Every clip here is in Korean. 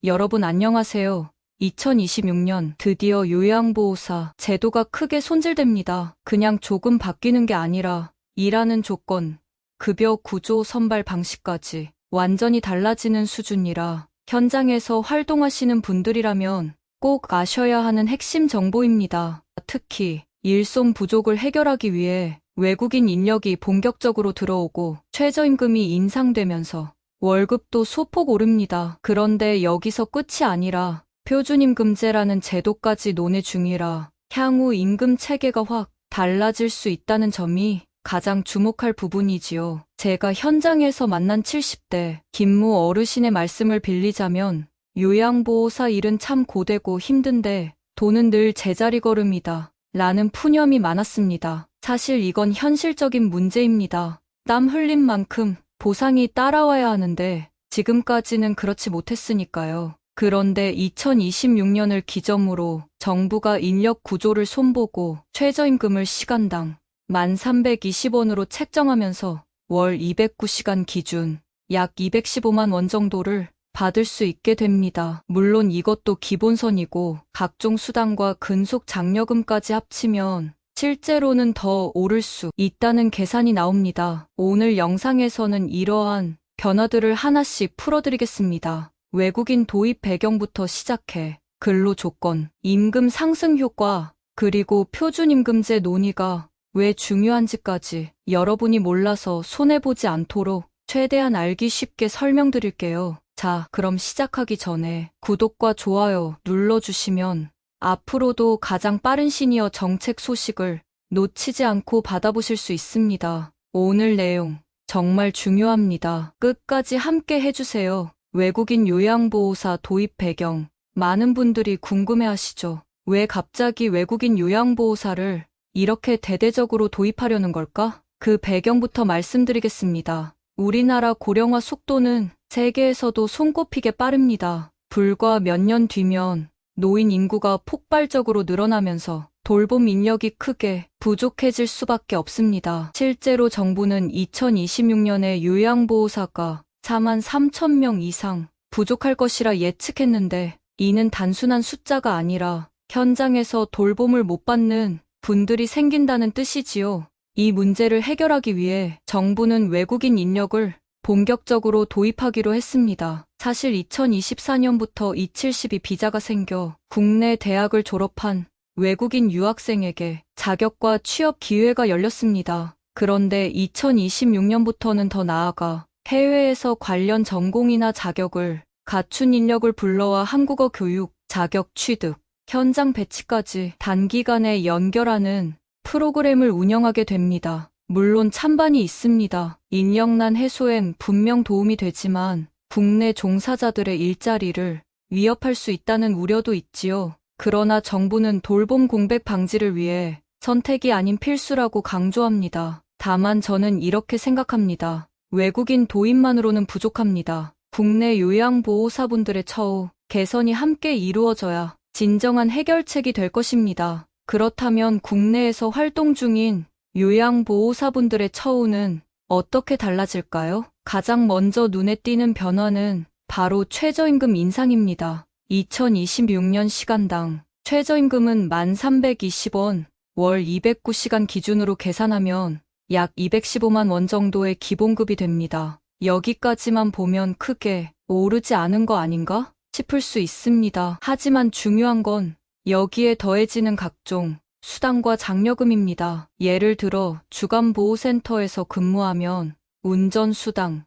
여러분 안녕하세요. 2026년 드디어 요양보호사 제도가 크게 손질됩니다. 그냥 조금 바뀌는 게 아니라 일하는 조건, 급여 구조 선발 방식까지 완전히 달라지는 수준이라 현장에서 활동하시는 분들이라면 꼭 아셔야 하는 핵심 정보입니다. 특히 일손 부족을 해결하기 위해 외국인 인력이 본격적으로 들어오고 최저임금이 인상되면서 월급도 소폭 오릅니다. 그런데 여기서 끝이 아니라 표준임금제라는 제도까지 논의 중이라 향후 임금 체계가 확 달라질 수 있다는 점이 가장 주목할 부분이지요. 제가 현장에서 만난 70대 김모 어르신의 말씀을 빌리자면 요양보호사 일은 참 고되고 힘든데 돈은 늘 제자리 걸음이다 라는 푸념이 많았습니다. 사실 이건 현실적인 문제입니다. 땀 흘린 만큼 보상이 따라와야 하는데 지금까지는 그렇지 못했으니까요. 그런데 2026년을 기점으로 정부가 인력 구조를 손보고 최저임금을 시간당 1,320원으로 책정하면서 월 209시간 기준 약 215만 원 정도를 받을 수 있게 됩니다. 물론 이것도 기본선이고 각종 수당과 근속 장려금까지 합치면 실제로는 더 오를 수 있다는 계산이 나옵니다. 오늘 영상에서는 이러한 변화들을 하나씩 풀어드리겠습니다. 외국인 도입 배경부터 시작해 근로 조건, 임금 상승 효과, 그리고 표준임금제 논의가 왜 중요한지까지 여러분이 몰라서 손해보지 않도록 최대한 알기 쉽게 설명드릴게요. 자, 그럼 시작하기 전에 구독과 좋아요 눌러주시면 앞으로도 가장 빠른 시니어 정책 소식을 놓치지 않고 받아보실 수 있습니다. 오늘 내용 정말 중요합니다. 끝까지 함께 해주세요. 외국인 요양보호사 도입 배경, 많은 분들이 궁금해하시죠? 왜 갑자기 외국인 요양보호사를 이렇게 대대적으로 도입하려는 걸까? 그 배경부터 말씀드리겠습니다. 우리나라 고령화 속도는 세계에서도 손꼽히게 빠릅니다. 불과 몇 년 뒤면 노인 인구가 폭발적으로 늘어나면서 돌봄 인력이 크게 부족해질 수밖에 없습니다. 실제로 정부는 2026년에 요양보호사가 43,000명 이상 부족할 것이라 예측했는데 이는 단순한 숫자가 아니라 현장에서 돌봄을 못 받는 분들이 생긴다는 뜻이지요. 이 문제를 해결하기 위해 정부는 외국인 인력을 본격적으로 도입하기로 했습니다. 사실 2024년부터 E-72 비자가 생겨 국내 대학을 졸업한 외국인 유학생에게 자격과 취업 기회가 열렸습니다. 그런데 2026년부터는 더 나아가 해외에서 관련 전공이나 자격을 갖춘 인력을 불러와 한국어 교육, 자격 취득, 현장 배치까지 단기간에 연결하는 프로그램을 운영하게 됩니다. 물론 찬반이 있습니다. 인력난 해소엔 분명 도움이 되지만 국내 종사자들의 일자리를 위협할 수 있다는 우려도 있지요. 그러나 정부는 돌봄 공백 방지를 위해 선택이 아닌 필수라고 강조합니다. 다만 저는 이렇게 생각합니다. 외국인 도입만으로는 부족합니다. 국내 요양보호사분들의 처우, 개선이 함께 이루어져야 진정한 해결책이 될 것입니다. 그렇다면 국내에서 활동 중인 요양보호사분들의 처우는 어떻게 달라질까요? 가장 먼저 눈에 띄는 변화는 바로 최저임금 인상입니다. 2026년 시간당 최저임금은 1,320원, 월 209시간 기준으로 계산하면 약 215만 원 정도의 기본급이 됩니다. 여기까지만 보면 크게 오르지 않은 거 아닌가 싶을 수 있습니다. 하지만 중요한 건 여기에 더해지는 각종 수당과 장려금입니다. 예를 들어 주간보호센터에서 근무하면 운전수당,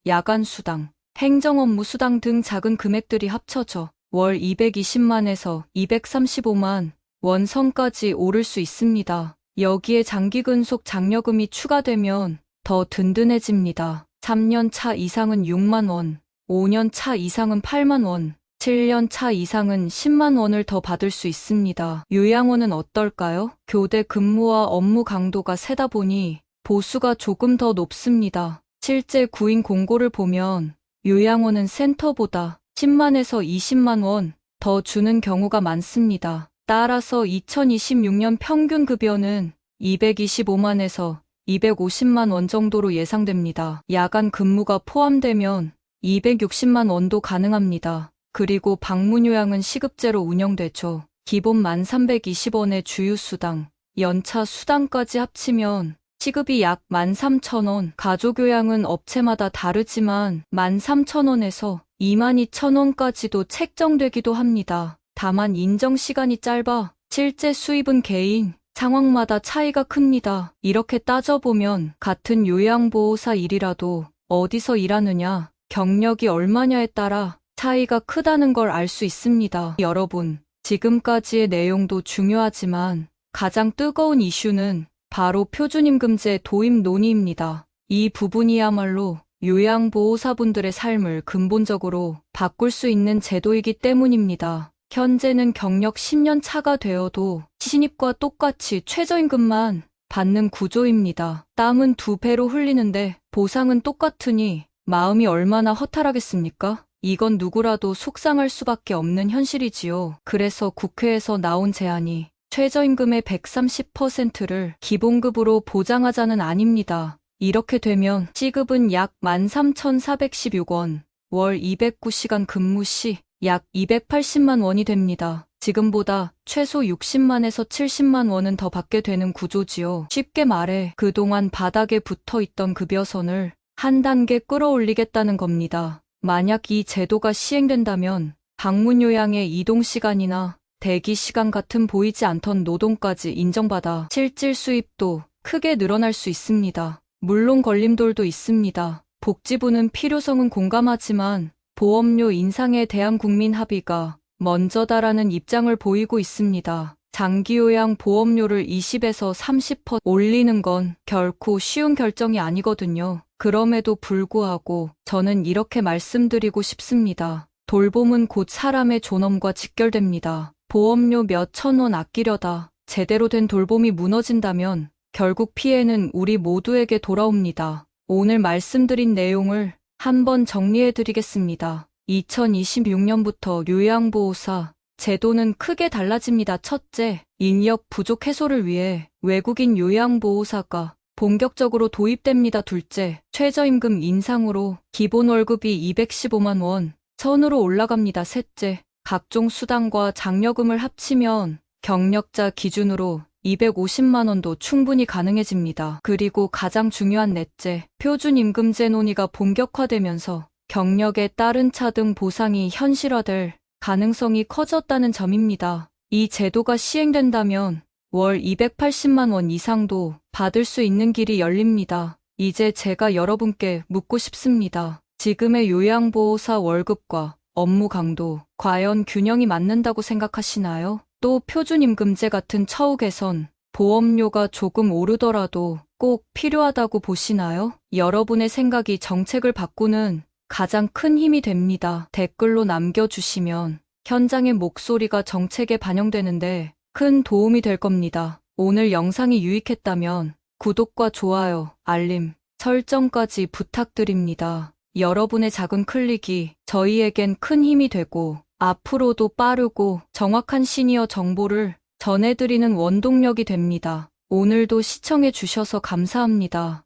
야간수당, 행정업무수당 등 작은 금액들이 합쳐져 월 220만에서 235만 원 선까지 오를 수 있습니다. 여기에 장기근속 장려금이 추가되면 더 든든해집니다. 3년 차 이상은 6만 원, 5년 차 이상은 8만 원, 7년 차 이상은 10만 원을 더 받을 수 있습니다. 요양원은 어떨까요? 교대 근무와 업무 강도가 세다 보니 보수가 조금 더 높습니다. 실제 구인 공고를 보면 요양원은 센터보다 10만에서 20만 원 더 주는 경우가 많습니다. 따라서 2026년 평균 급여는 225만에서 250만 원 정도로 예상됩니다. 야간 근무가 포함되면 260만 원도 가능합니다. 그리고 방문요양은 시급제로 운영되죠. 기본 1320원의 주유수당, 연차 수당까지 합치면 시급이 약 13,000원, 가족요양은 업체마다 다르지만 13,000원에서 22,000원까지도 책정되기도 합니다. 다만 인정시간이 짧아 실제 수입은 개인 상황마다 차이가 큽니다. 이렇게 따져보면 같은 요양보호사 일이라도 어디서 일하느냐, 경력이 얼마냐에 따라 차이가 크다는 걸 알 수 있습니다. 여러분, 지금까지의 내용도 중요하지만 가장 뜨거운 이슈는 바로 표준임금제 도입 논의입니다. 이 부분이야말로 요양보호사분들의 삶을 근본적으로 바꿀 수 있는 제도이기 때문입니다. 현재는 경력 10년 차가 되어도 신입과 똑같이 최저임금만 받는 구조입니다. 땀은 2배로 흘리는데 보상은 똑같으니 마음이 얼마나 허탈하겠습니까? 이건 누구라도 속상할 수밖에 없는 현실이지요. 그래서 국회에서 나온 제안이 최저임금의 130%를 기본급으로 보장하자는 안입니다. 이렇게 되면 시급은 약 13,416원, 월 209시간 근무 시 약 280만 원이 됩니다. 지금보다 최소 60만에서 70만 원은 더 받게 되는 구조지요. 쉽게 말해 그동안 바닥에 붙어 있던 급여선을 한 단계 끌어올리겠다는 겁니다. 만약 이 제도가 시행된다면 방문요양의 이동시간이나 대기시간 같은 보이지 않던 노동까지 인정받아 실질 수입도 크게 늘어날 수 있습니다. 물론 걸림돌도 있습니다. 복지부는 필요성은 공감하지만 보험료 인상에 대한 국민 합의가 먼저다라는 입장을 보이고 있습니다. 장기요양 보험료를 20에서 30% 올리는 건 결코 쉬운 결정이 아니거든요. 그럼에도 불구하고 저는 이렇게 말씀드리고 싶습니다. 돌봄은 곧 사람의 존엄과 직결됩니다. 보험료 몇천 원 아끼려다 제대로 된 돌봄이 무너진다면 결국 피해는 우리 모두에게 돌아옵니다. 오늘 말씀드린 내용을 한번 정리해드리겠습니다. 2026년부터 요양보호사 제도는 크게 달라집니다. 첫째, 인력 부족 해소를 위해 외국인 요양보호사가 본격적으로 도입됩니다. 둘째, 최저임금 인상으로 기본 월급이 215만 원 선으로 올라갑니다. 셋째, 각종 수당과 장려금을 합치면 경력자 기준으로 250만 원도 충분히 가능해집니다. 그리고 가장 중요한 넷째, 표준임금제 논의가 본격화되면서 경력에 따른 차등 보상이 현실화될 가능성이 커졌다는 점입니다. 이 제도가 시행된다면 월 280만 원 이상도 받을 수 있는 길이 열립니다. 이제 제가 여러분께 묻고 싶습니다. 지금의 요양보호사 월급과 업무 강도, 과연 균형이 맞는다고 생각하시나요? 또 표준임금제 같은 처우 개선, 보험료가 조금 오르더라도 꼭 필요하다고 보시나요? 여러분의 생각이 정책을 바꾸는 가장 큰 힘이 됩니다. 댓글로 남겨주시면 현장의 목소리가 정책에 반영되는데 큰 도움이 될 겁니다. 오늘 영상이 유익했다면 구독과 좋아요, 알림, 설정까지 부탁드립니다. 여러분의 작은 클릭이 저희에겐 큰 힘이 되고 앞으로도 빠르고 정확한 시니어 정보를 전해드리는 원동력이 됩니다. 오늘도 시청해 주셔서 감사합니다.